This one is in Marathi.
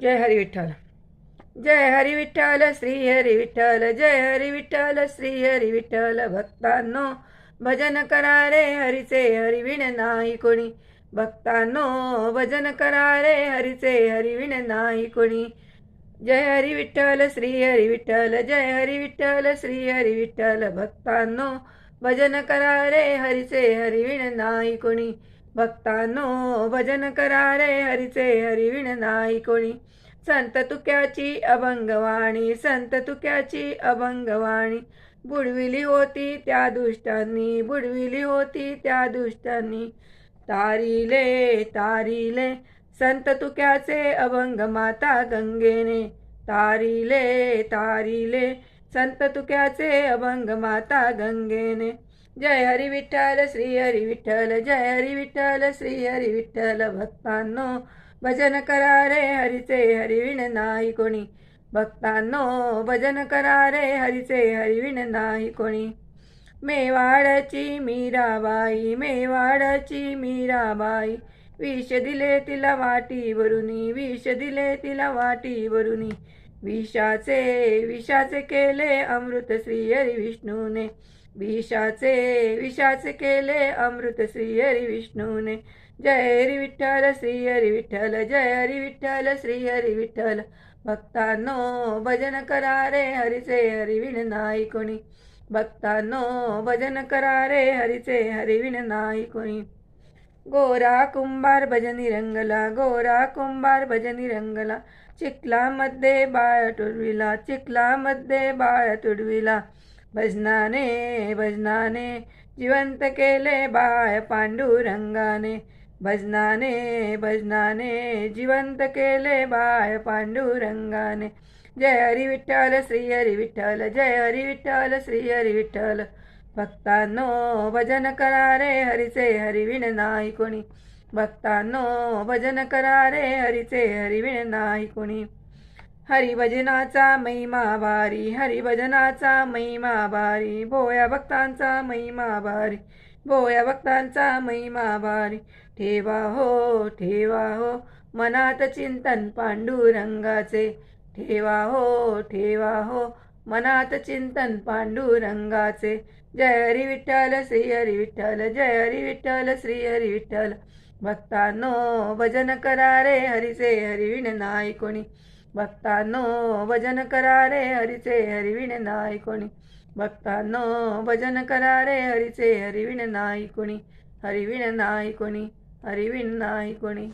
जय हरी विठ्ठल. जय हरी विठ्ठल श्री हरी विठ्ठल. जय हरी विठ्ठल श्री हरी विठ्ठल. भक्तांनो भजन करा रे हरीचे, हरिविण नाही कोणी. भक्तांनो भजन करा रे हरीचे, हरिविण नाही कोणी. जय हरी विठ्ठल श्री हरी विठ्ठल. जय हरी विठ्ठल श्री हरी विठ्ठल. भक्तांनो भजन करा रे हरीचे, हरिविण नाही कोणी. भक्तांनो भजन करा रे हरीचे, हरिविण नाही कोणी. संत तुक्याची अभंगवाणी, संत तुक्याची अभंगवाणी. बुडविली होती त्या दुष्टांनी, बुडविली होती त्या दुष्टांनी. तारिले तारिले संत तुक्याचे अभंग माता गंगेने. तारिले तारिले संत तुक्याचे अभंग माता गंगेने. जय हरी विठ्ठल श्री हरी विठ्ठल. जय हरी विठ्ठल श्री हरी विठ्ठल. भक्तांनो भजन करा रे हरीचे, हरिविण नाही कोणी. भक्तांनो भजन करा रे हरीचे, हरिविण नाही कोणी. मेवाडची मीराबाई, मेवाडची मीराबाई. विष दिले तिला वाटी वरुनी, विष दिले तिला वाटी वरुनी. विषाचे विषाचे केले अमृत श्री हरी विष्णूने. विषाचे विषाचे केले अमृत श्री हरी विष्णूने. जय हरी विठ्ठल श्री हरी विठ्ठल. जय हरी विठ्ठल श्री हरी विठ्ठल. भक्तांनो भजन करा रे हरीचे, हरिविण नाही कोणी. भक्तांनो भजन करा रे हरीचे, हरिविण नाही कोणी. गोरा कुंभार भजनी रंगला, गोरा कुंभार भजनी रंगला. चिखलामध्ये बाळ तुडविला, चिखलामध्ये बाळ तुडविला. भजनाने भजनाने जिवंत केले बाळ पांडुरंगाने. भजनाने भजनाने जिवंत केले बाळ पांडुरंगाने. जय हरी विठ्ठल श्री हरी विठ्ठल. जय हरी विठ्ठल श्री हरी विठ्ठल. भक्तांनो भजन करा रे हरीचे, हरिविण नाही कोणी. भक्तांनो भजन करा रे हरीचे, हरिविण नाही कोणी. हरिभजनाचा महिमा भारी, हरिभजनाचा महिमा भारी. भोया भक्तांचा महिमा भारी, भोया भक्तांचा महिमा भारी. ठेवा हो मनात चिंतन पांडुरंगाचे. ठेवा हो मनात चिंतन पांडुरंगाचे. जय हरी विठ्ठल श्री हरी विठ्ठल. जय हरी विठ्ठल श्री हरी विठ्ठल. भक्तांनो भजन करा रे हरीचे, हरिविण नाही कोणी. भक्तांनो भजन करा रे हरीचे, हरिविण नाही कोणी. भक्तांनो भजन करा रे हरीचे, हरिविण नाही कोणी. हरिविण नाही कोणी, हरिविण नाही कोणी.